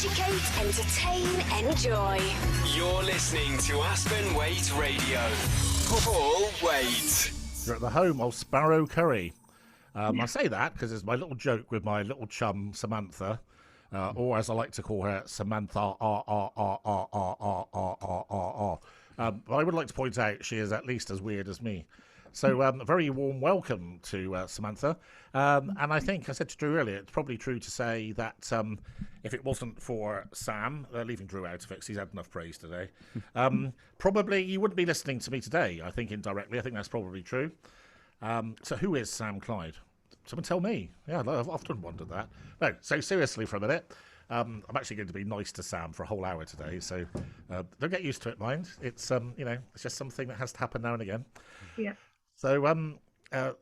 Educate, entertain, enjoy. You're listening to Aspen Waite Radio. Paul Waite. You're at the home of Sparrow Curry. I say that because it's my little joke with my little chum, Samantha, or as I like to call her, Samantha. But I would like to point out she is at least as weird as me. So a very warm welcome to Samantha. And I think I said to Drew earlier, it's probably true to say that if it wasn't for Sam, leaving Drew out of it because he's had enough praise today, probably you wouldn't be listening to me today, I think indirectly. I think that's probably true. So who is Sam Clyde? Someone tell me. Yeah, I've often wondered that. No, so seriously for a minute. I'm actually going to be nice to Sam for a whole hour today, so don't get used to it, mind. It's it's just something that has to happen now and again. Yeah. So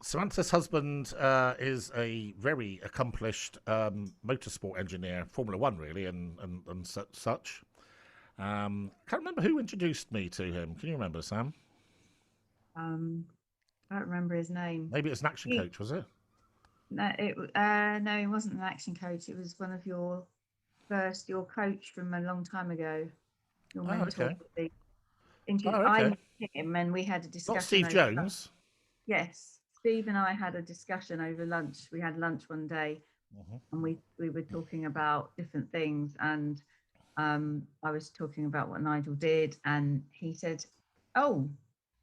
Samantha's husband is a very accomplished motorsport engineer, Formula One really, and such. Can't remember who introduced me to him. Can you remember, Sam? I don't remember his name. Maybe it's an action coach, was it? No, no, he wasn't an action coach. It was one of your coach from a long time ago. Your mentor. Okay. I met him and we had a discussion. Not Steve Jones. Yes, Steve and I had a discussion over lunch. We had lunch one day, and we were talking about different things. And I was talking about what Nigel did, and he said, "Oh,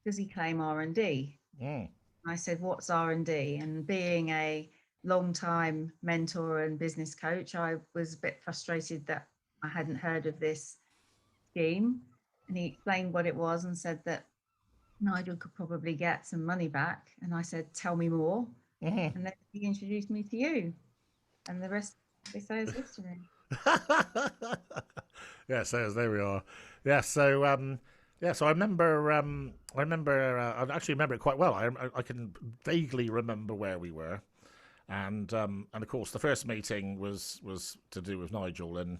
does he claim R&D?" I said, "What's R&D?" And being a long-time mentor and business coach, I was a bit frustrated that I hadn't heard of this scheme. And he explained what it was and said that Nigel could probably get some money back. And I said, "Tell me more." And then he introduced me to you. And the rest, they say, is history. Yes, there we are. Yeah, so I remember. I actually remember it quite well. I can vaguely remember where we were, and of course the first meeting was to do with Nigel and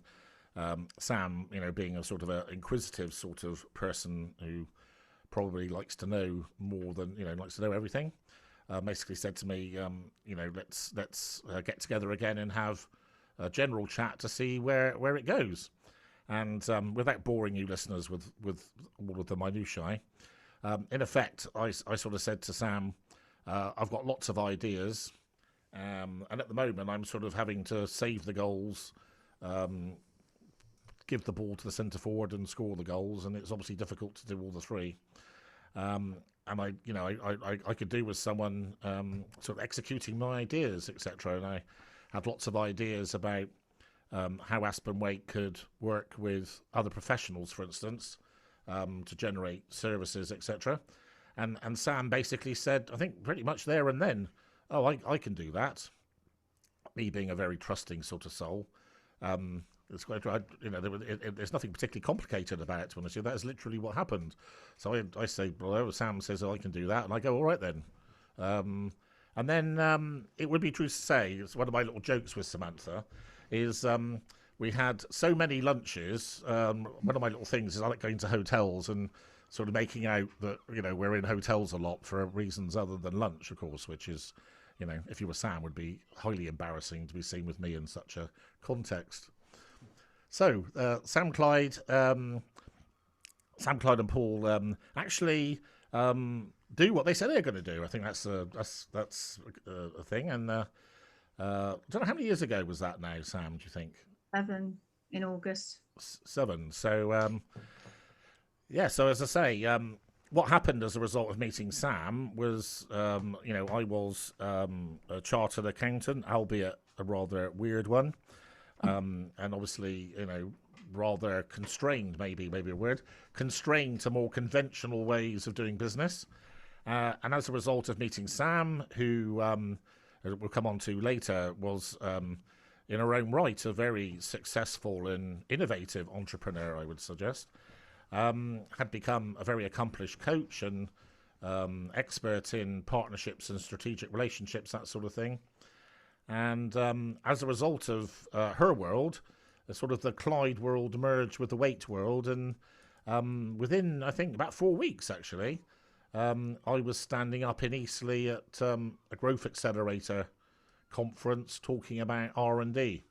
Sam. Being a sort of an inquisitive sort of person who probably likes to know more than likes to know everything. Basically said to me, let's get together again and have a general chat to see where it goes. And without boring you listeners with all of the minutiae, in effect, I sort of said to Sam, I've got lots of ideas, and at the moment I'm sort of having to save the goals, give the ball to the centre forward and score the goals, and it's obviously difficult to do all the three. And I could do with someone sort of executing my ideas, etc. And I had lots of ideas about how Aspen Waite could work with other professionals, for instance, to generate services, etc. And Sam basically said, I think pretty much there and then, "Oh, I can do that." Me being a very trusting sort of soul, it's quite there's nothing particularly complicated about it. To be honest with you, that is literally what happened. So I say, well, Sam says, "Oh, I can do that," and I go, "All right then." And then it would be true to say, it's one of my little jokes with Samantha, is we had so many lunches. One of my little things is I like going to hotels and sort of making out that we're in hotels a lot for reasons other than lunch, of course, which is, if you were Sam, would be highly embarrassing to be seen with me in such a context. So Sam Clyde and Paul actually do what they said they're going to do. I think that's a thing. And I don't know how many years ago was that now, Sam, do you think? 7 in August. 7. So, so as I say, what happened as a result of meeting Sam was, I was a chartered accountant, albeit a rather weird one. And obviously, rather constrained, maybe a word, constrained to more conventional ways of doing business. And as a result of meeting Sam, who we'll come on to later, was in her own right a very successful and innovative entrepreneur, I would suggest, had become a very accomplished coach and expert in partnerships and strategic relationships, that sort of thing. And as a result of her world, sort of the Clyde world merged with the Waite world. And within, I think, about 4 weeks, actually, I was standing up in Eastleigh at a growth accelerator conference talking about R&D.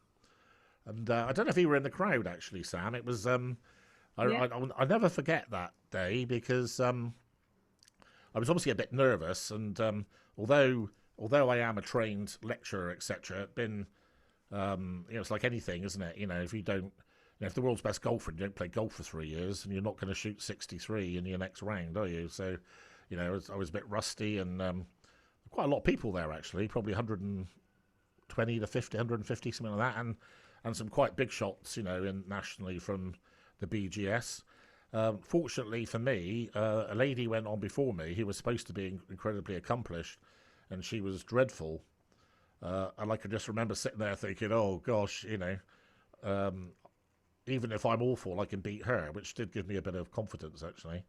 And I don't know if you were in the crowd actually, Sam. It was Yeah. I never forget that day because I was obviously a bit nervous, and although I am a trained lecturer, etc., it's been it's like anything, isn't it? If you don't, if the world's best golfer and you don't play golf for 3 years, and you're not going to shoot 63 in your next round, are you? So, I was a bit rusty, and quite a lot of people there actually, probably 120 to 50, 150, something like that, and some quite big shots, nationally from the BGS. Fortunately for me, a lady went on before me who was supposed to be incredibly accomplished, and she was dreadful. And I could just remember sitting there thinking, oh gosh, even if I'm awful, I can beat her, which did give me a bit of confidence actually.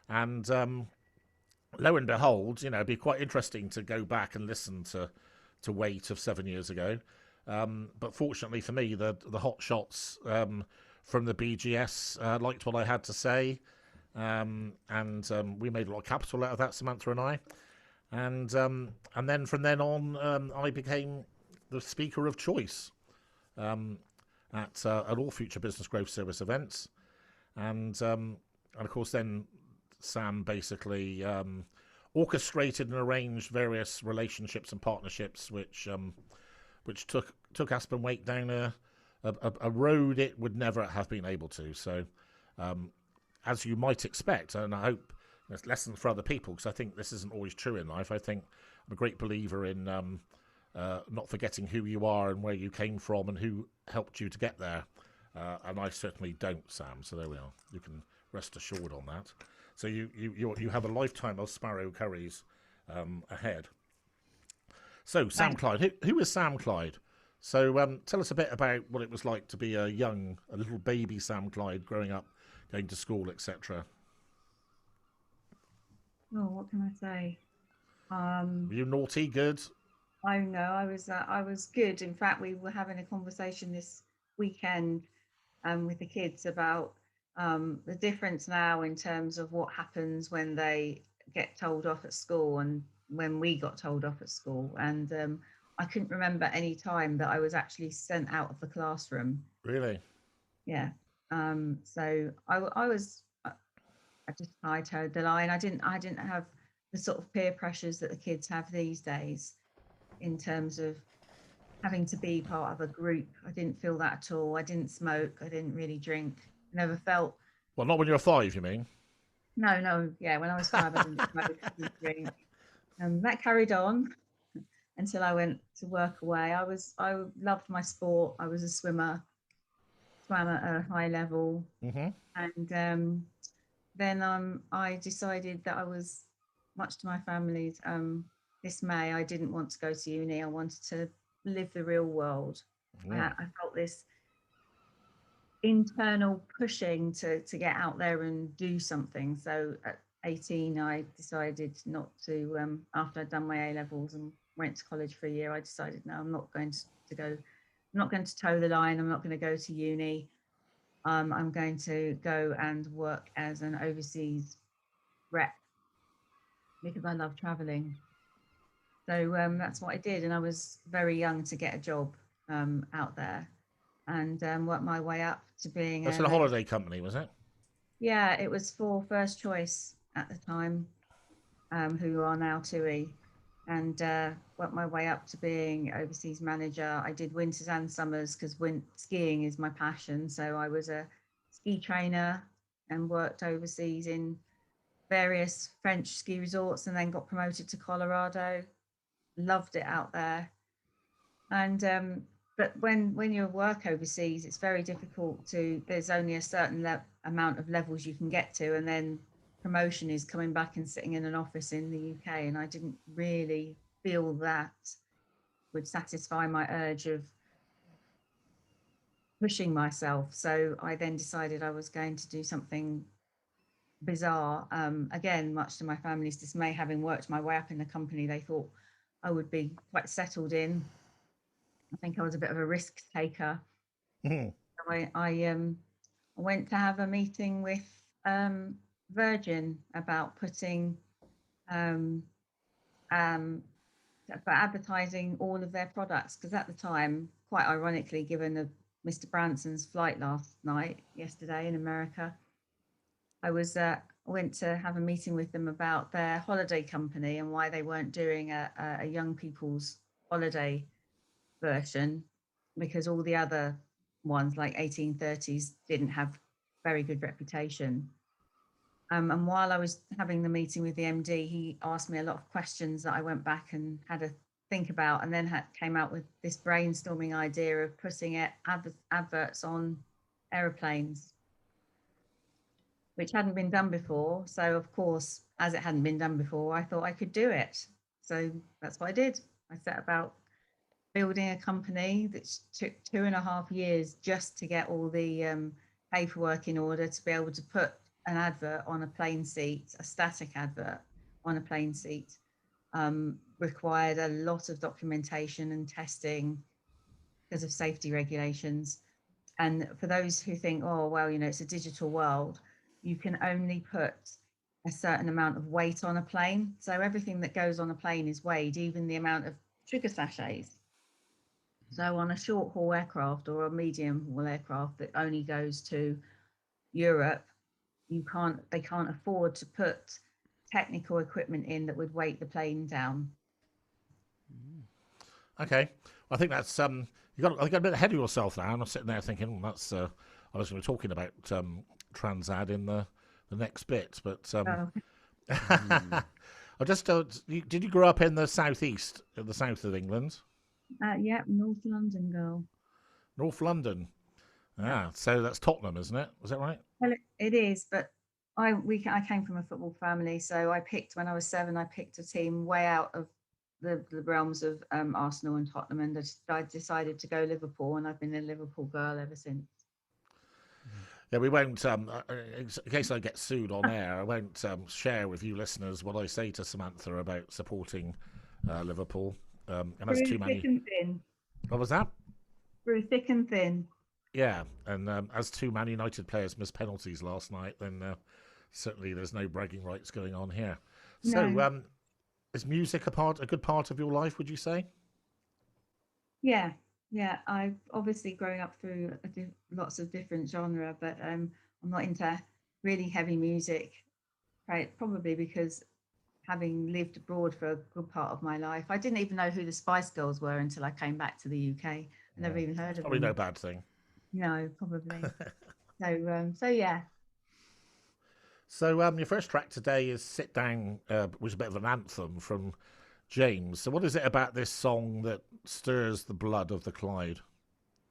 And lo and behold, it'd be quite interesting to go back and listen to Waite of 7 years ago. But fortunately for me, the hot shots from the BGS liked what I had to say, and we made a lot of capital out of that, Samantha and I. And then from then on, I became the speaker of choice at all future business growth service events, and of course then Sam basically orchestrated and arranged various relationships and partnerships, which took Aspen Waite down a road it would never have been able to. So, as you might expect, and I hope there's lessons for other people, because I think this isn't always true in life. I think I'm a great believer in not forgetting who you are and where you came from and who helped you to get there. And I certainly don't, Sam. So there we are. You can rest assured on that. So you have a lifetime of Sparrow Curries ahead. So Sam Thanks. Clyde, who is Sam Clyde? So tell us a bit about what it was like to be a little baby Sam Clyde growing up, going to school, etc. Oh, what can I say? Were you naughty, good? I know I was good. In fact, we were having a conversation this weekend with the kids about the difference now in terms of what happens when they get told off at school and when we got told off at school. And I couldn't remember any time that I was actually sent out of the classroom. Really? Yeah. So I was I toed the line. I didn't have the sort of peer pressures that the kids have these days in terms of having to be part of a group. I didn't feel that at all. I didn't smoke. I didn't really drink. Never felt. Well, not when you were 5, you mean? No. Yeah, when I was 5, I didn't smoke. I didn't drink. And that carried on until I went to work away. I loved my sport. I was a swimmer, swam at a high level, Mm-hmm. and then I decided that I was, much to my family's dismay, I didn't want to go to uni. I wanted to live the real world. Yeah. I felt this internal pushing to get out there and do something. So at 18, I decided not to. After I'd done my A levels and went to college for a year, I decided no, I'm not going to go. I'm not going to toe the line. I'm not going to go to uni. I'm going to go and work as an overseas rep because I love traveling. So that's what I did. And I was very young to get a job out there and worked my way up to being That's in a holiday company, was it? Yeah, it was for First Choice at the time, who are now TUI, and worked my way up to being overseas manager. I did winters and summers because skiing is my passion. So I was a ski trainer and worked overseas in various French ski resorts and then got promoted to Colorado. Loved it out there. And but when you work overseas, it's very difficult to. There's only a certain amount of levels you can get to, and then promotion is coming back and sitting in an office in the UK. And I didn't really feel that would satisfy my urge of pushing myself. So I then decided I was going to do something bizarre. Again, much to my family's dismay, having worked my way up in the company, they thought I would be quite settled in. I think I was a bit of a risk taker. Mhm. So I went to have a meeting with Virgin about putting um, for advertising all of their products, because at the time, quite ironically, given Mr. Branson's flight yesterday in America, I went to have a meeting with them about their holiday company and why they weren't doing a young people's holiday version, because all the other ones, like 1830s, didn't have very good reputation. And while I was having the meeting with the MD, he asked me a lot of questions that I went back and had a think about, and then came out with this brainstorming idea of putting adverts on aeroplanes, which hadn't been done before. So of course, as it hadn't been done before, I thought I could do it. So that's what I did. I set about building a company that took 2.5 years just to get all the paperwork in order to be able to put an advert on a plane seat, a static advert on a plane seat. Required a lot of documentation and testing because of safety regulations. And for those who think, oh, well, it's a digital world, you can only put a certain amount of weight on a plane. So everything that goes on a plane is weighed, even the amount of sugar sachets. So on a short haul aircraft or a medium haul aircraft that only goes to Europe, they can't afford to put technical equipment in that would weight the plane down. Okay, I think that's you got a bit ahead of yourself now. And I'm sitting there thinking, that's I was going to be talking about Transad in the next bit, but I just did you grow up in the southeast, in the south of England? Yeah, North London girl. North London. So that's Tottenham, isn't it? Was that right? Well, it is, but I came from a football family, so when I was 7, I picked a team way out of the realms of Arsenal and Tottenham, and I decided to go Liverpool, and I've been a Liverpool girl ever since. Yeah, we won't, in case I get sued on air, I won't share with you listeners what I say to Samantha about supporting Liverpool. And that's too many. Thick and thin. What was that? Through thick and thin. Yeah, and as 2 Man United players missed penalties last night, then certainly there's no bragging rights going on here. So, No. Is music a good part of your life, would you say? Yeah. I've obviously grown up through lots of different genre, but I'm not into really heavy music, right? Probably because having lived abroad for a good part of my life, I didn't even know who the Spice Girls were until I came back to the UK. I never even heard of them. Probably no bad thing. No, probably. So yeah. So your first track today is "Sit Down," which is a bit of an anthem from James. So what is it about this song that stirs the blood of the Clyde?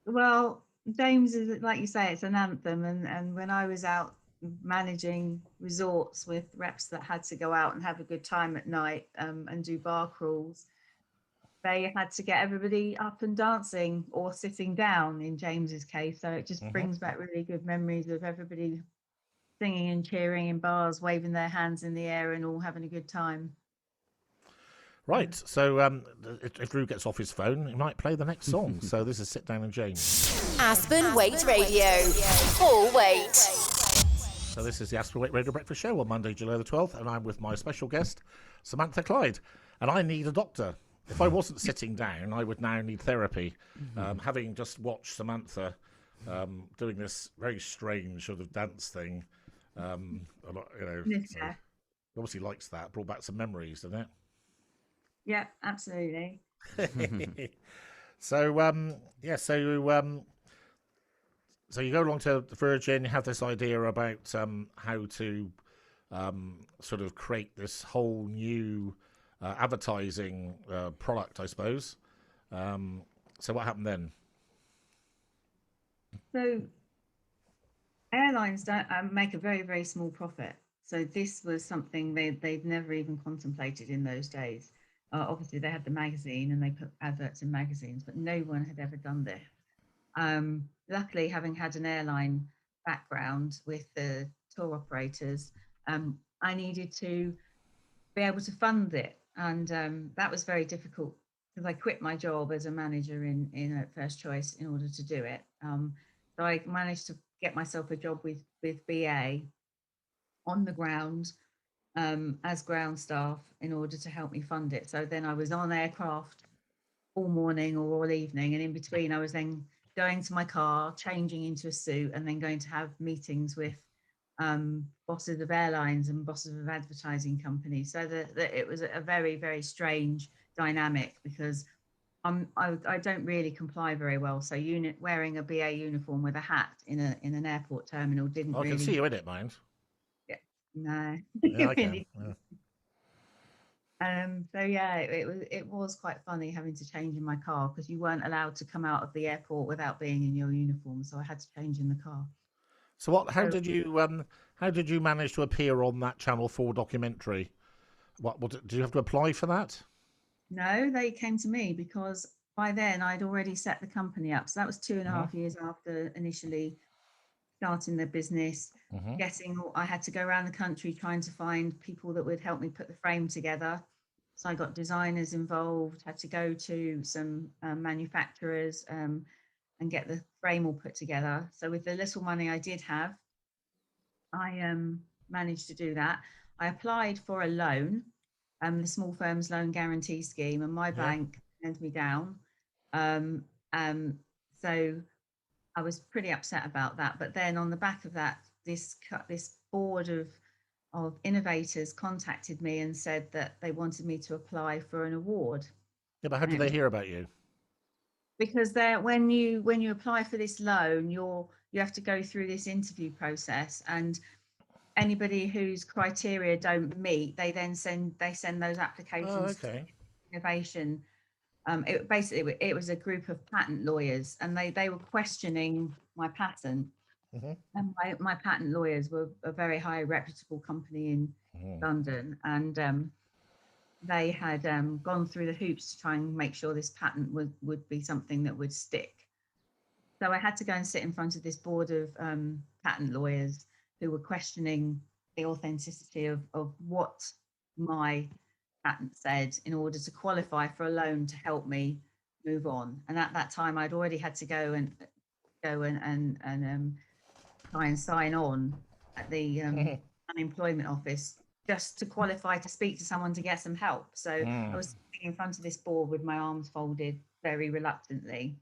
Well, James is, like you say, it's an anthem, and when I was out managing resorts with reps that had to go out and have a good time at night and do bar crawls, they had to get everybody up and dancing or sitting down in James's case. So it just brings back really good memories of everybody singing and cheering in bars, waving their hands in the air and all having a good time. Right, so if Drew gets off his phone, he might play the next song. So this is Sit Down and James. Aspen Waite Radio. Full weight. So this is the Aspen Waite Radio Breakfast Show on Monday, July the 12th, and I'm with my special guest, Samantha Clyde. And I need a doctor. If I wasn't sitting down, I would now need therapy. Having just watched Samantha doing this very strange sort of dance thing, so obviously likes that. Brought back some memories, didn't it? Yeah, absolutely. So you go along to the Virgin. You have this idea about how to sort of create this whole new advertising product, I suppose. So what happened then? So airlines don't make a very, very small profit. So this was something they'd never even contemplated in those days. Obviously, they had the magazine and they put adverts in magazines, but no one had ever done this. Luckily, having had an airline background with the tour operators, I needed to be able to fund it. And that was very difficult because I quit my job as a manager in First Choice in order to do it. So I managed to get myself a job with BA on the ground as ground staff in order to help me fund it. So then I was on aircraft all morning or all evening, and in between I was then going to my car, changing into a suit, and then going to have meetings with bosses of airlines and bosses of advertising companies. So that it was a very, very strange dynamic, because I don't really comply very well. So wearing a BA uniform with a hat in an airport terminal didn't I really. can see you in it, mind. Yeah, no. Yeah, I can. Really. Yeah. So yeah, it was quite funny having to change in my car, because you weren't allowed to come out of the airport without being in your uniform. So I had to change in the car. So what? How did you manage to appear on that Channel 4 documentary? What did you have to apply for that? No, they came to me, because by then I'd already set the company up. So that was 2.5 years after initially starting the business. I had to go around the country trying to find people that would help me put the frame together. So I got designers involved, had to go to some manufacturers and get the frame all put together. So with the little money I did have, I managed to do that. I applied for a loan, the Small Firms Loan Guarantee Scheme, and my bank turned me down. So I was pretty upset about that. But then on the back of that, this board of innovators contacted me and said that they wanted me to apply for an award. Yeah, but how did they hear about you? Because when you apply for this loan, you have to go through this interview process, and anybody whose criteria don't meet, they send those applications to innovation. It was a group of patent lawyers, and they were questioning my patent. And my patent lawyers were a very high reputable company in London, and they had gone through the hoops to try and make sure this patent would be something that would stick. So I had to go and sit in front of this board of patent lawyers who were questioning the authenticity of what my patent said in order to qualify for a loan to help me move on. And at that time, I'd already had to go and try and sign on at the unemployment office just to qualify to speak to someone to get some help. So I was sitting in front of this board with my arms folded very reluctantly.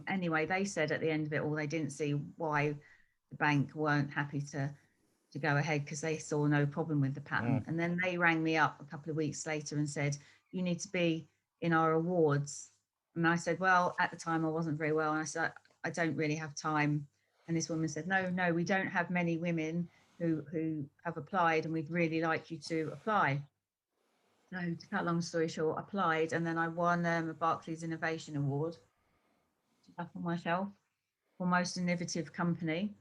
Anyway, they said at the end of it all, they didn't see why the bank weren't happy to go ahead, because they saw no problem with the patent. And then they rang me up a couple of weeks later and said, you need to be in our awards. And I said, well, at the time I wasn't very well. And I said, I don't really have time. And this woman said, no, we don't have many women who have applied, and we'd really like you to apply. So to cut a long story short, applied, and then I won a Barclays Innovation Award up on my shelf for most innovative company.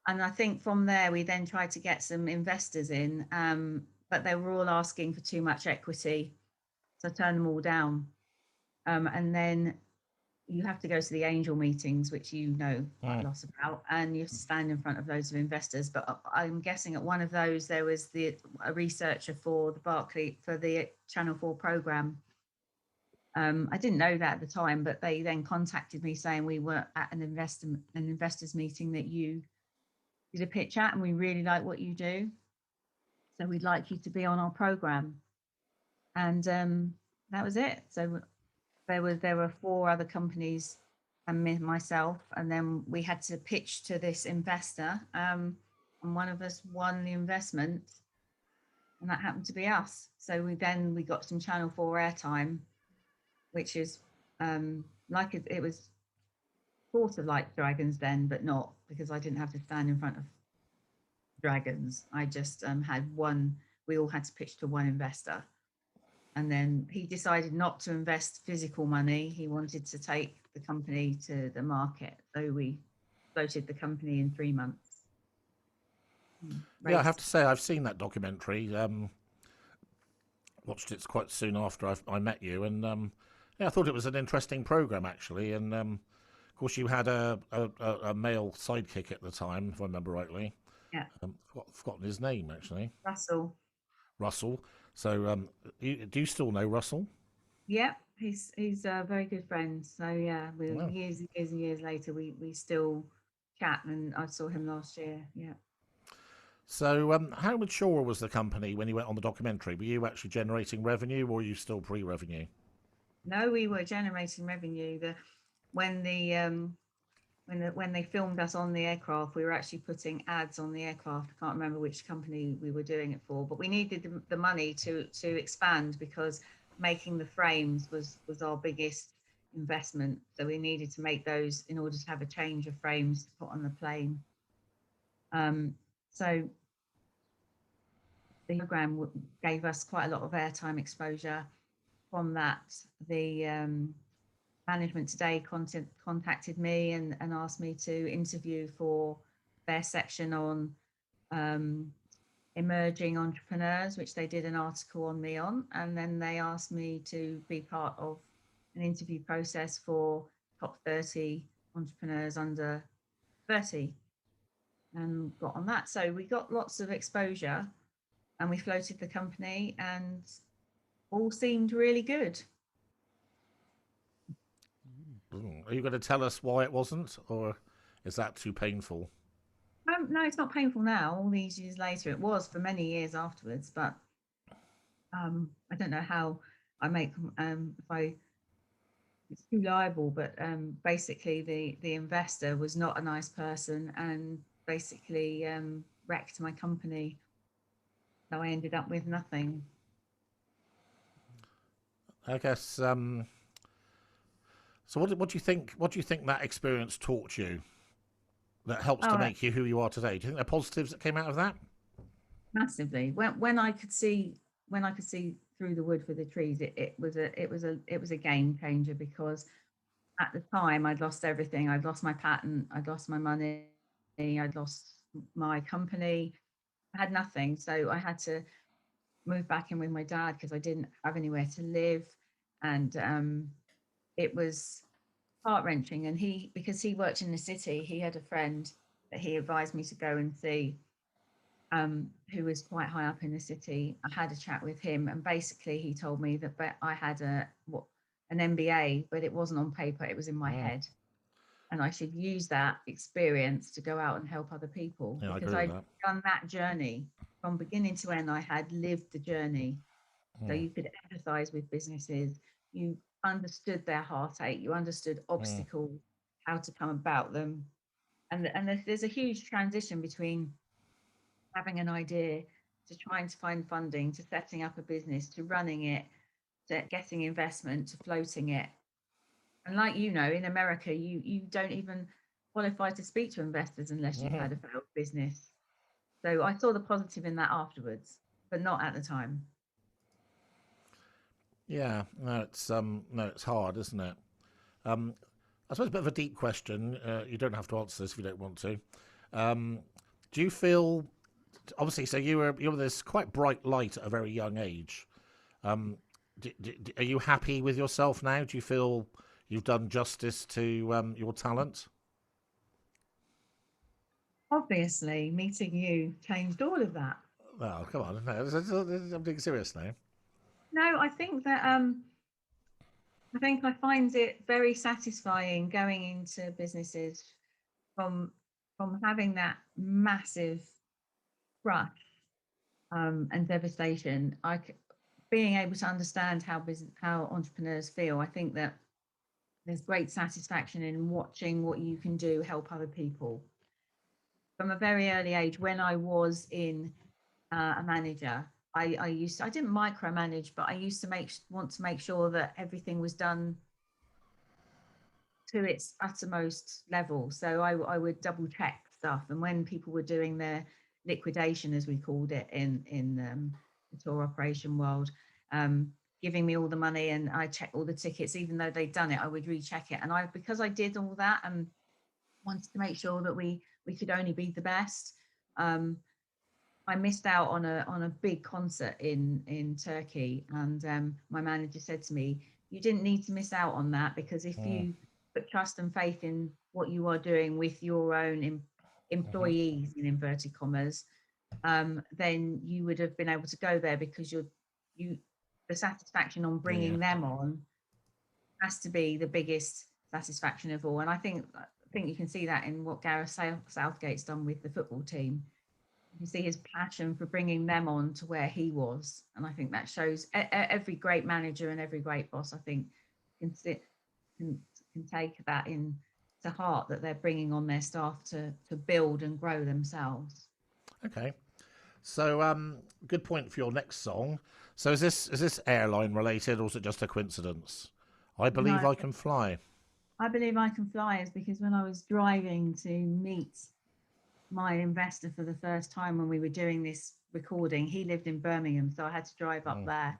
And I think from there, we then tried to get some investors in, but they were all asking for too much equity. So I turned them all down. And then you have to go to the angel meetings, which you know quite a lot about, and you have to stand in front of loads of investors. But I'm guessing at one of those, there was a researcher for the Channel 4 program. I didn't know that at the time, but they then contacted me saying we were at an investors meeting that you did a pitch at, and we really like what you do, so we'd like you to be on our program. And that was it. So there were 4 other companies and myself, and then we had to pitch to this investor, and one of us won the investment, and that happened to be us. So we got some Channel 4 airtime, which is it was sort of like Dragons then, but not, because I didn't have to stand in front of dragons. I just had one. We all had to pitch to one investor, and then he decided not to invest physical money. He wanted to take the company to the market, so we floated the company in 3 months. Yeah, I have to say I've seen that documentary. Watched it quite soon after I met you, and yeah, I thought it was an interesting program actually. And of course, you had a male sidekick at the time, if I remember rightly. Yeah. Forgotten his name actually. Russell. So, do you still know Russell? Yeah, he's a very good friend. So yeah, years and years and years later, we still chat, and I saw him last year. Yeah. So, how mature was the company when you went on the documentary? Were you actually generating revenue, or were you still pre-revenue? No, we were generating revenue. when when they filmed us on the aircraft, we were actually putting ads on the aircraft. I can't remember which company we were doing it for, but we needed the money to expand, because making the frames was our biggest investment. So we needed to make those in order to have a change of frames to put on the plane. So the program gave us quite a lot of airtime exposure. From that, the Management Today contacted me and asked me to interview for their section on emerging entrepreneurs, which they did an article on me on. And then they asked me to be part of an interview process for top 30 entrepreneurs under 30, and got on that. So we got lots of exposure, and we floated the company, and all seemed really good. Are you going to tell us why it wasn't, or is that too painful? No, it's not painful now. All these years later, it was for many years afterwards. But I don't know how I make it's too liable. But basically, the investor was not a nice person, and basically wrecked my company. So I ended up with nothing. I guess. So what do you think? What do you think that experience taught you? That helps to make you who you are today. Do you think there are positives that came out of that? Massively. When I could see through the wood for the trees, it was a game changer, because at the time I'd lost everything. I'd lost my patent, I'd lost my money, I'd lost my company. I had nothing. So I had to move back in with my dad because I didn't have anywhere to live. And it was heart-wrenching. And because he worked in the city, he had a friend that he advised me to go and see, who was quite high up in the city. I had a chat with him, and basically he told me that I had an MBA, but it wasn't on paper, it was in my head, and I should use that experience to go out and help other people. Yeah, because I'd done that journey from beginning to end. I had lived the journey. So you could empathize with businesses, you understood their heartache, you understood obstacles, how to come about them. And there's a huge transition between having an idea to trying to find funding, to setting up a business, to running it, to getting investment, to floating it. And like, in America, you don't even qualify to speak to investors unless you've had a failed business. So I saw the positive in that afterwards, but not at the time. Yeah, no, it's hard, isn't it? I suppose a bit of a deep question. You don't have to answer this if you don't want to. Do you feel, obviously, so you were this quite bright light at a very young age. Are you happy with yourself now? Do you feel you've done justice to your talent? Obviously, meeting you changed all of that. Oh, come on. No, I'm being serious now. No, I think that I find it very satisfying going into businesses from having that massive crush and devastation. Being able to understand how entrepreneurs feel. I think that there's great satisfaction in watching what you can do, help other people. From a very early age, when I was a manager, I didn't micromanage, but I used to want to make sure that everything was done to its uttermost level. So I would double check stuff, and when people were doing their liquidation, as we called it in the tour operation world, giving me all the money, and I checked all the tickets, even though they'd done it, I would recheck it. And because I did all that and wanted to make sure that we could only be the best. I missed out on a big concert in Turkey, and my manager said to me, "You didn't need to miss out on that, because if you put trust and faith in what you are doing with your own employees, in inverted commas, then you would have been able to go there, because the satisfaction on bringing them on has to be the biggest satisfaction of all." And I think you can see that in what Gareth Southgate's done with the football team. You see his passion for bringing them on to where he was, and I think that shows every great manager and every great boss, I think, can can take that in to heart, that they're bringing on their staff to build and grow themselves. Okay. So, good point for your next song. So, is this airline related, or is it just a coincidence? I believe No, I can fly. I believe I can fly is because when I was driving to meet my investor for the first time when we were doing this recording, he lived in Birmingham, so I had to drive up Mm. there,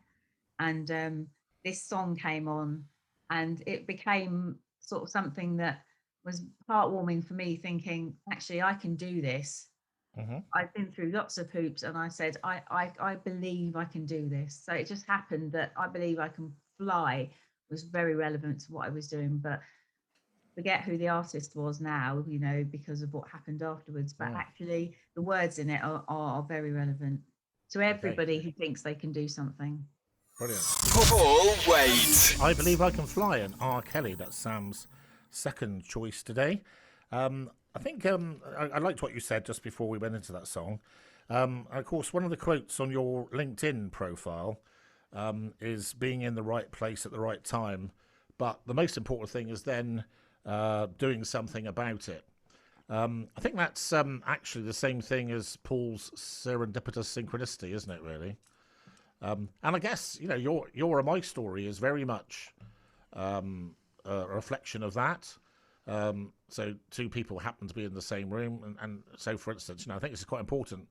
and this song came on, and it became sort of something that was heartwarming for me, thinking, actually, I can do this. Hmm. I've been through lots of hoops, and I said, I believe I can do this. So it just happened that I believe I can fly was very relevant to what I was doing, but forget who the artist was now, because of what happened afterwards. But Mm. actually, the words in it are very relevant to Okay. everybody who thinks they can do something. Brilliant. Paul Waite. I believe I can fly, and R. Kelly. That's Sam's second choice today. I think I liked what you said just before we went into that song. Of course, one of the quotes on your LinkedIn profile is being in the right place at the right time. But the most important thing is then doing something about it. I think that's actually the same thing as Paul's serendipitous synchronicity, isn't it? Really. And I guess your My Story is very much a reflection of that. So two people happen to be in the same room, and so for instance, I think this is quite important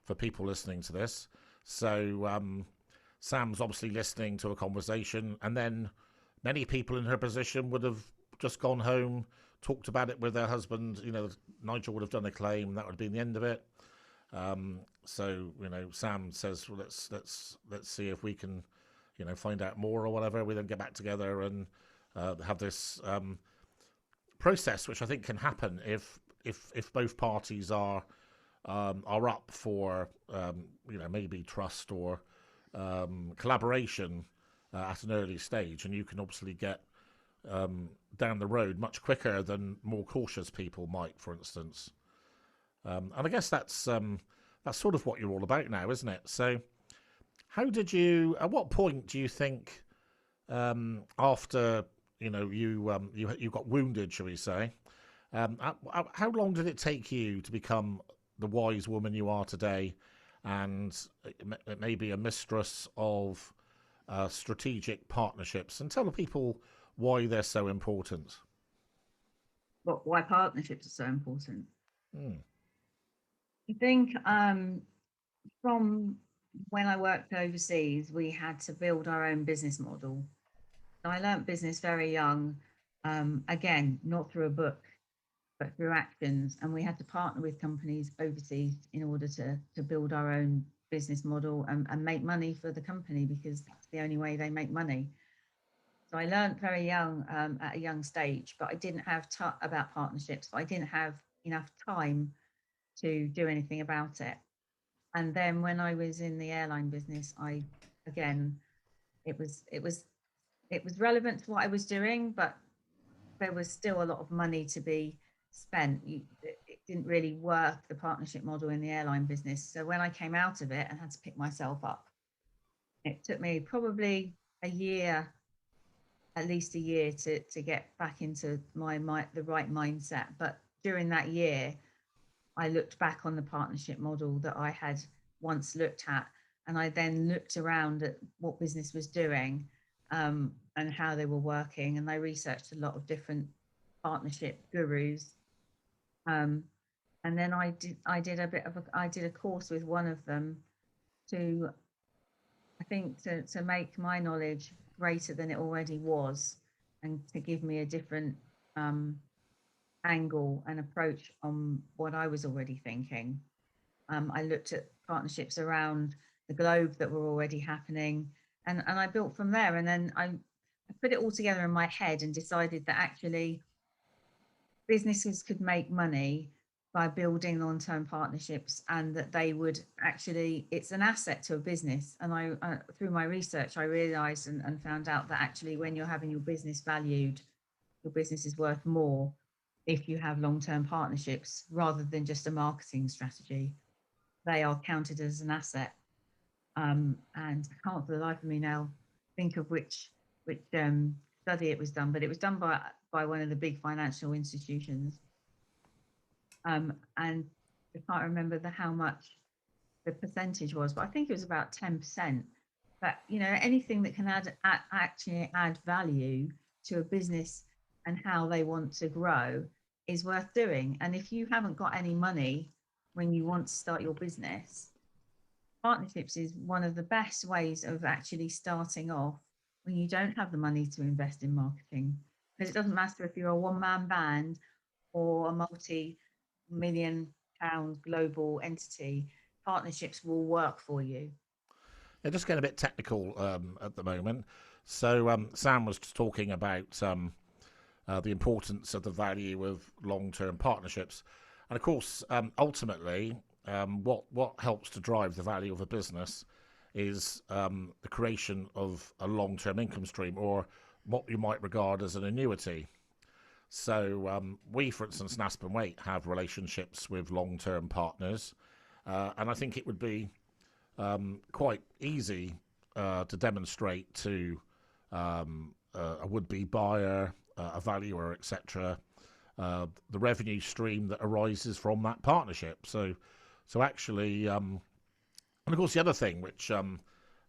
for people listening to this. So Sam's obviously listening to a conversation, and then many people in her position would have just gone home, talked about it with their husband. Nigel would have done a claim, that would have been the end of it. So Sam says, well, let's see if we can, find out more or whatever. We then get back together and have this process, which I think can happen if both parties are up for maybe trust or collaboration at an early stage, and you can obviously get down the road much quicker than more cautious people might, for instance. And I guess that's sort of what you're all about now, isn't it? So, at what point do you think, after you got wounded, shall we say, how long did it take you to become the wise woman you are today, and maybe a mistress of strategic partnerships? And tell the people why they're so important. But why partnerships are so important? Hmm. I think from when I worked overseas, we had to build our own business model. So I learnt business very young, again, not through a book, but through actions. And we had to partner with companies overseas in order to build our own business model and make money for the company, because that's the only way they make money. So I learned very young, at a young stage, but I didn't have about partnerships. I didn't have enough time to do anything about it. And then when I was in the airline business, again, it was relevant to what I was doing, but there was still a lot of money to be spent. It didn't really work, the partnership model in the airline business. So when I came out of it and had to pick myself up, it took me probably a year, at least a year, to get back into the right mindset. But during that year, I looked back on the partnership model that I had once looked at, and I then looked around at what business was doing, and how they were working, and I researched a lot of different partnership gurus, and then I did a course with one of them to, I think, to make my knowledge greater than it already was, and to give me a different angle and approach on what I was already thinking. I looked at partnerships around the globe that were already happening, and I built from there. And then I put it all together in my head and decided that actually businesses could make money by building long-term partnerships, and that they would actually, it's an asset to a business. And I through my research, I realized and found out that actually when you're having your business valued, your business is worth more if you have long-term partnerships rather than just a marketing strategy. They are counted as an asset. And I can't for the life of me now think of which study it was done, but it was done by one of the big financial institutions. And I can't remember how much the percentage was, but I think it was about 10%. But anything that can actually add value to a business and how they want to grow is worth doing. And if you haven't got any money when you want to start your business, partnerships is one of the best ways of actually starting off when you don't have the money to invest in marketing. Because it doesn't matter if you're a one-man band or a multi-million pound global entity, partnerships will work for you. Yeah, just getting a bit technical at the moment. So Sam was talking about the importance of the value of long-term partnerships. And of course, ultimately, what helps to drive the value of a business is the creation of a long-term income stream, or what you might regard as an annuity. So we, for instance, in Aspen Waite, have relationships with long-term partners. And I think it would be quite easy to demonstrate to a would-be buyer, a valuer, etc., the revenue stream that arises from that partnership. So actually, and of course, the other thing, which I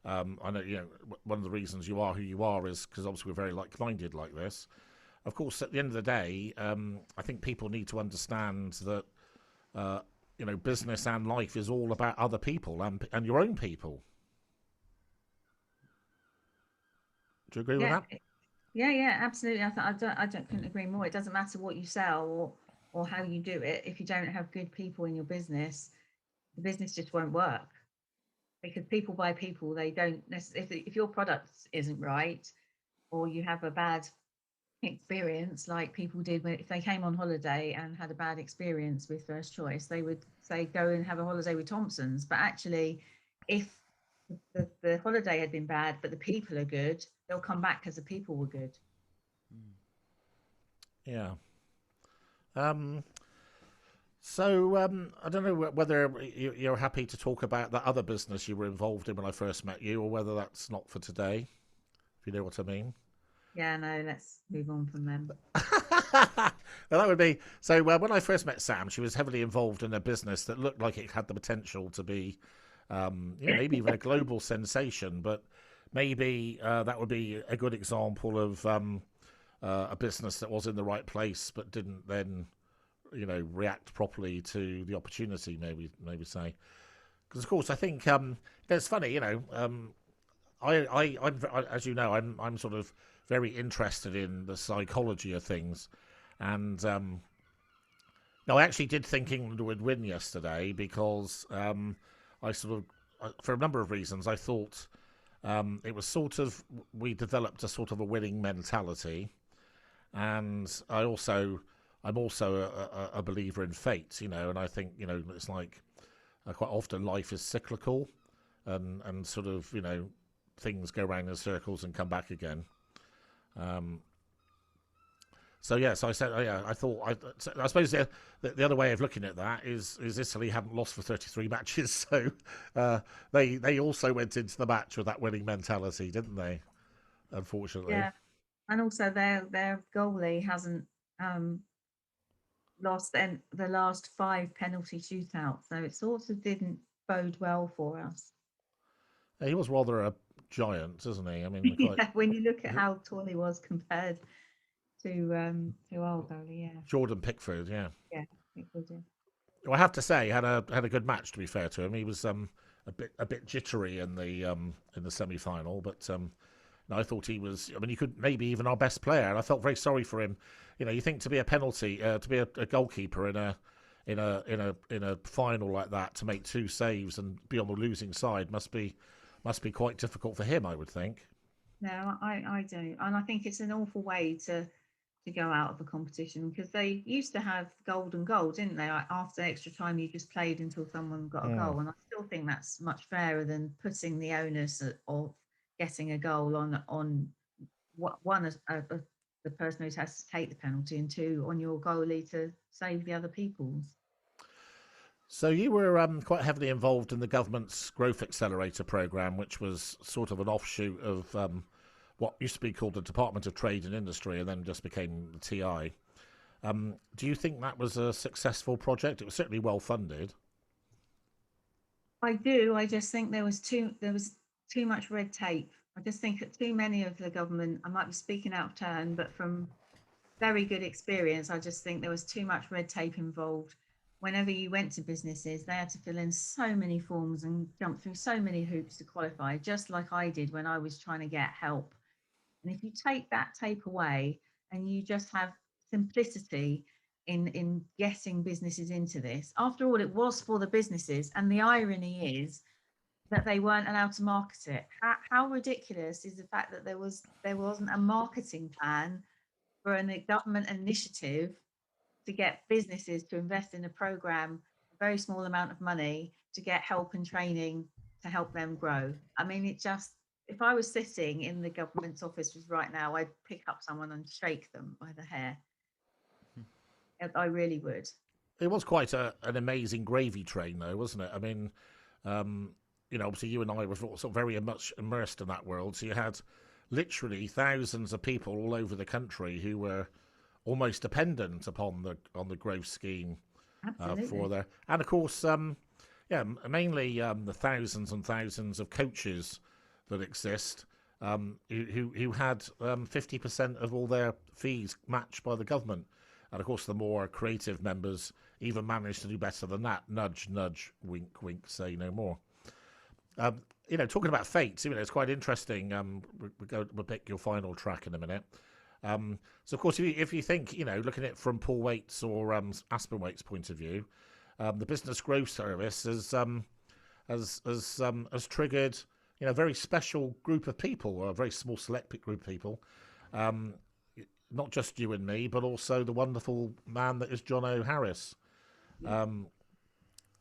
know, one of the reasons you are who you are is because obviously we're very like-minded like this. Of course, at the end of the day, I think people need to understand that business and life is all about other people and your own people. Do you agree with that? Yeah, absolutely. Couldn't agree more. It doesn't matter what you sell or how you do it. If you don't have good people in your business, the business just won't work. Because people buy people. They don't necessarily. If your product isn't right, or you have a bad experience, like people did if they came on holiday and had a bad experience with First Choice, they would say go and have a holiday with Thompson's. But actually, if the holiday had been bad but the people are good, they'll come back because the people were good. Yeah. So I don't know whether you're happy to talk about that other business you were involved in when I first met you, or whether that's not for today, if you know what I mean. Yeah, no, let's move on from them. Well, that would be so. When I first met Sam, she was heavily involved in a business that looked like it had the potential to be, maybe even a global sensation. But maybe that would be a good example of a business that was in the right place but didn't then, react properly to the opportunity. Maybe say, because of course I think it's funny. I'm as you know, I'm sort of very interested in the psychology of things, and no, I actually did think England would win yesterday because I sort of, for a number of reasons, I thought it was sort of, we developed a sort of a winning mentality, and I'm also a believer in fate, and I think it's like quite often life is cyclical, and sort of things go round in circles and come back again. So I said, I suppose the other way of looking at that is Italy haven't lost for 33 matches, so they also went into the match with that winning mentality, didn't they? Unfortunately. Yeah, and also their goalie hasn't lost the last 5 penalty shootouts, so it sort of didn't bode well for us. Yeah, he was rather a giant, isn't he? I mean, yeah, when you look at how tall he was compared to our goalie, yeah. Jordan Pickford, yeah. Yeah, Pickford, yeah. Well, I have to say, had a good match. To be fair to him, he was a bit jittery in the semi-final, but I thought he was. I mean, he could maybe even our best player, and I felt very sorry for him. You think to be a penalty, to be a goalkeeper in a final like that, to make 2 saves and be on the losing side must be quite difficult for him, I would think. No, I don't, and I think it's an awful way to go out of a competition, because they used to have golden goal, didn't they? Like after extra time, you just played until someone got a goal, and I still think that's much fairer than putting the onus of getting a goal on one the person who has to take the penalty, and 2 on your goalie to save the other people's. So you were quite heavily involved in the government's Growth Accelerator programme, which was sort of an offshoot of what used to be called the Department of Trade and Industry and then just became the TI. Do you think that was a successful project? It was certainly well funded. I do. I just think there was too much red tape. I just think that too many of the government, I might be speaking out of turn, but from very good experience, I just think there was too much red tape involved. Whenever you went to businesses, they had to fill in so many forms and jump through so many hoops to qualify, just like I did when I was trying to get help. And if you take that tape away and you just have simplicity in getting businesses into this, after all, it was for the businesses. And the irony is that they weren't allowed to market it. How ridiculous is the fact that there wasn't a marketing plan for a government initiative to get businesses to invest in a program, a very small amount of money to get help and training to help them grow. I mean, if I was sitting in the government's offices right now, I'd pick up someone and shake them by the hair. I really would. It was quite an amazing gravy train, though, wasn't it? I mean, obviously you and I were sort of very much immersed in that world. So you had literally thousands of people all over the country who were almost dependent upon the growth scheme for their, and of course, mainly the thousands and thousands of coaches that exist who had 50% of all their fees matched by the government, and of course the more creative members even managed to do better than that. Nudge, nudge, wink, wink, say no more. Talking about fate, it's quite interesting. We'll pick your final track in a minute. So, of course, if you think, looking at it from Paul Waite's or Aspen Waite's point of view, the Business Growth Service has triggered, a very special group of people, or a very small select group of people, not just you and me, but also the wonderful man that is John O'Harris.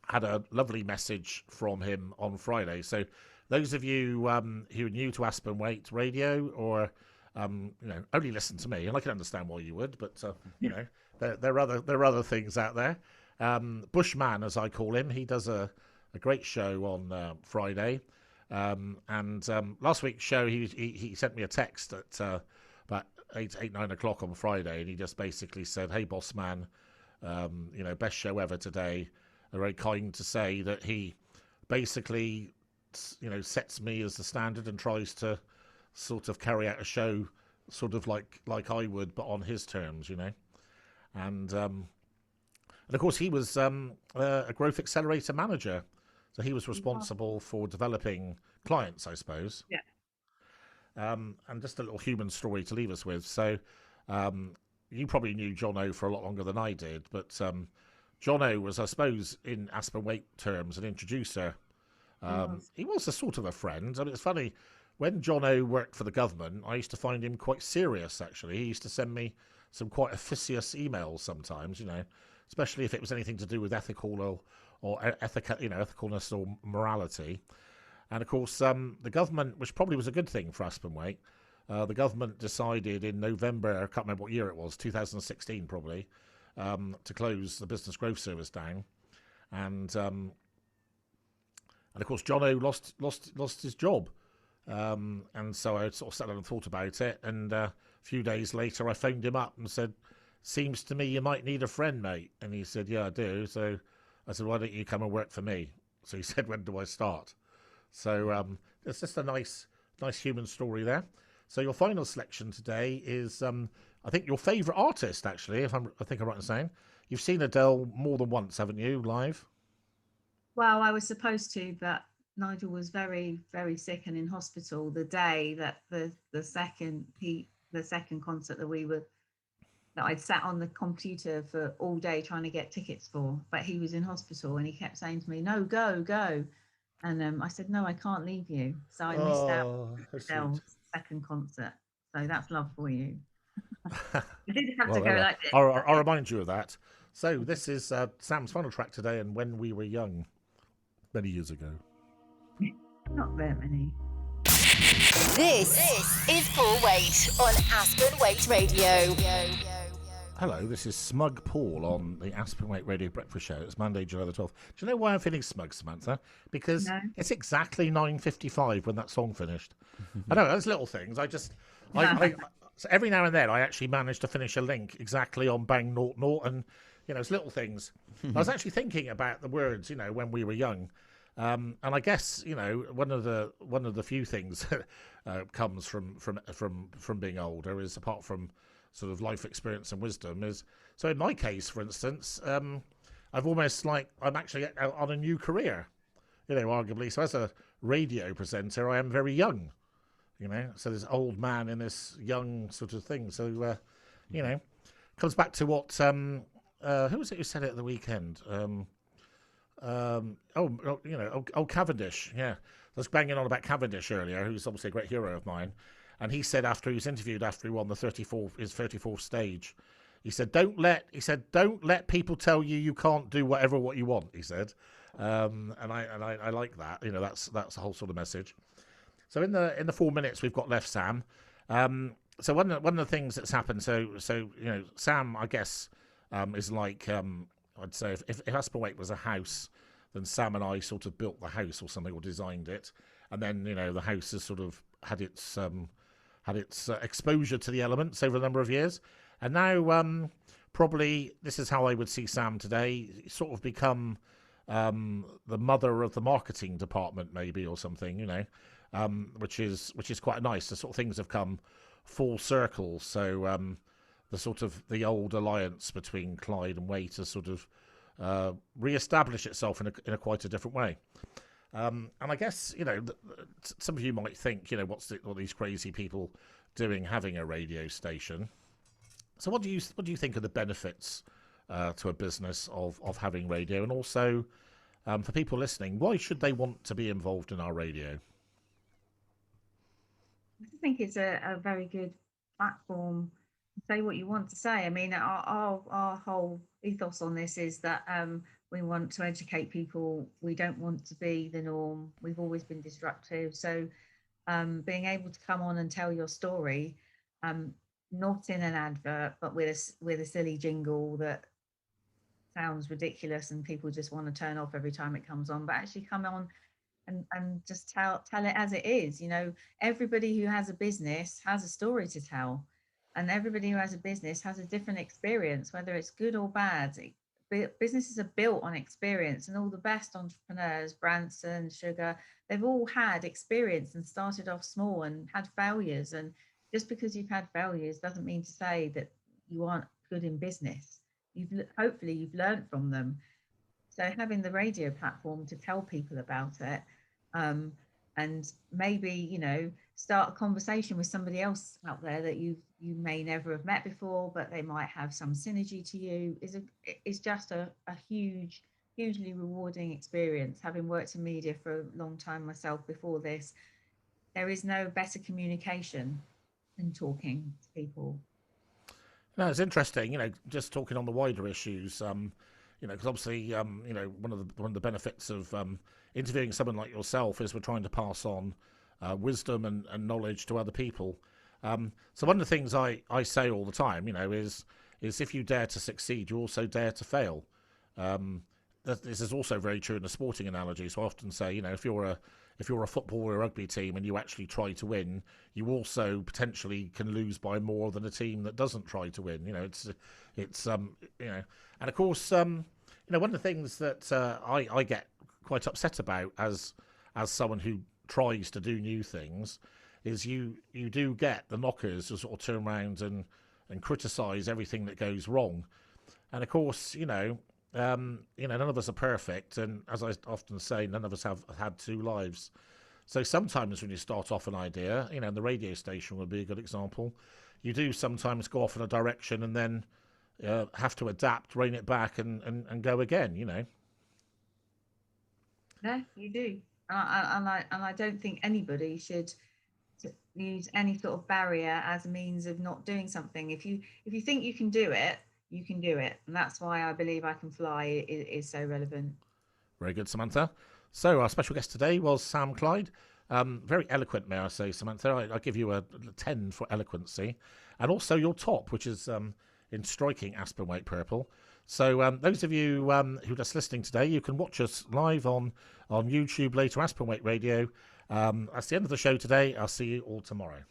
Had a lovely message from him on Friday. So, those of you who are new to Aspen Waite Radio, or only listen to me, and I can understand why you would, but there are other things out there. Bushman, as I call him, he does a great show on Friday, and last week's show he sent me a text at about 9 o'clock on Friday, and he just basically said, "Hey, boss man, best show ever today." They're very kind to say that he basically sets me as the standard and tries to sort of carry out a show sort of like I would, but on his terms, and of course he was a growth accelerator manager, so he was responsible for developing clients, I suppose. And just a little human story to leave us with. So you probably knew John O for a lot longer than I did, but John O was, I suppose, in Aspen Waite terms, an introducer. He was a sort of a friend. I mean, it's funny, when John O worked for the government, I used to find him quite serious, actually. He used to send me some quite officious emails sometimes, especially if it was anything to do with ethical or ethicalness or morality. And of course, the government, which probably was a good thing for Aspen Waite, the government decided in November, I can't remember what year it was, 2016 probably, to close the Business Growth Service down. And of course, John O lost his job. And so I sort of sat down and thought about it. And a few days later, I phoned him up and said, "Seems to me you might need a friend, mate." And he said, "Yeah, I do." So I said, "Why don't you come and work for me?" So he said, "When do I start?" So it's just a nice human story there. So your final selection today is, I think, your favourite artist, actually, I think I'm right in saying. You've seen Adele more than once, haven't you, live? Well, I was supposed to, but Nigel was very, very sick and in hospital the day that the second concert that I'd sat on the computer for all day trying to get tickets for, but he was in hospital and he kept saying to me, "No, go." And I said, "No, I can't leave you." So I missed out Adele's second concert. So that's love for you. I did have to go like this. I'll remind you of that. So this is Sam's final track today, and When We Were Young, many years ago. Not very many. This is Paul Waite on Aspen Waite Radio. Hello, this is Smug Paul on the Aspen Waite Radio Breakfast Show. It's Monday, July the 12th. Do you know why I'm feeling smug, Samantha? Because it's exactly 9:55 when that song finished. I know, those little things. So every now and then I actually manage to finish a link exactly on bang naught naught, and it's little things. I was actually thinking about the words, when we were young, and I guess one of the few things that comes from being older is, apart from sort of life experience and wisdom, is, so in my case, for instance, I've almost I'm actually on a new career, arguably. So as a radio presenter, I am very young. So this old man in this young sort of thing. So, comes back to what, who was it who said it at the weekend? Cavendish. Yeah. I was banging on about Cavendish earlier, who's obviously a great hero of mine. And he said he was interviewed after he won his 34th stage, he said, don't let people tell you can't do what you want, he said. And I like that. That's the whole sort of message. So in the 4 minutes we've got left, Sam. So one of the things that's happened. So Sam, I guess, is like, I'd say if Aspen Waite was a house, then Sam and I sort of built the house or something, or designed it, and then the house has sort of had its exposure to the elements over a number of years, and now probably this is how I would see Sam today. Sort of become the mother of the marketing department, maybe, or something, which is quite nice. The sort of things have come full circle. So the old alliance between Clyde and Waite has sort of re-established itself in a quite a different way. And I guess some of you might think, what these crazy people doing having a radio station. So what do you think are the benefits to a business of having radio, and also for people listening, why should they want to be involved in our radio? I think it's a very good platform to say what you want to say. I mean, our whole ethos on this is that we want to educate people. We don't want to be the norm. We've always been disruptive. So being able to come on and tell your story, not in an advert, but with a silly jingle that sounds ridiculous and people just want to turn off every time it comes on, but actually come on and just tell it as it is. Everybody who has a business has a story to tell, and everybody who has a business has a different experience, whether it's good or bad. Businesses are built on experience, and all the best entrepreneurs, Branson, Sugar, they've all had experience and started off small and had failures. And just because you've had failures doesn't mean to say that you aren't good in business. Hopefully you've learned from them. So having the radio platform to tell people about it, and maybe start a conversation with somebody else out there that you may never have met before, but they might have some synergy to you, is just a hugely rewarding experience. Having worked in media for a long time myself before this, there is no better communication than talking to people. No, it's interesting, just talking on the wider issues, because obviously, one of the benefits of interviewing someone like yourself is we're trying to pass on wisdom and knowledge to other people. So one of the things I say all the time, is if you dare to succeed, you also dare to fail. This is also very true in a sporting analogy. So I often say, if you're a football or a rugby team and you actually try to win, you also potentially can lose by more than a team that doesn't try to win. And of course, one of the things that I get quite upset about as someone who tries to do new things is you do get the knockers who sort of turn around and criticise everything that goes wrong. And of course, none of us are perfect, and as I often say, none of us have had two lives. So sometimes when you start off an idea, and the radio station would be a good example, you do sometimes go off in a direction and then have to adapt, rein it back, and go again. Yeah, you do, and I don't think anybody should use any sort of barrier as a means of not doing something. If you think you can do it, you can do it. And that's why I believe I Can Fly is so relevant. Very good, Samantha. So our special guest today was Sam Clyde. Very eloquent, may I say, Samantha. I give you a 10 for eloquency. And also your top, which is in striking Aspen Waite purple. So those of you who are just listening today, you can watch us live on YouTube later, Aspen Waite Radio. That's the end of the show today. I'll see you all tomorrow.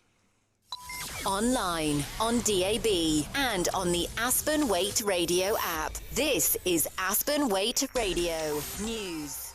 online, on DAB, and on the Aspen Waite Radio app. This is Aspen Waite Radio News.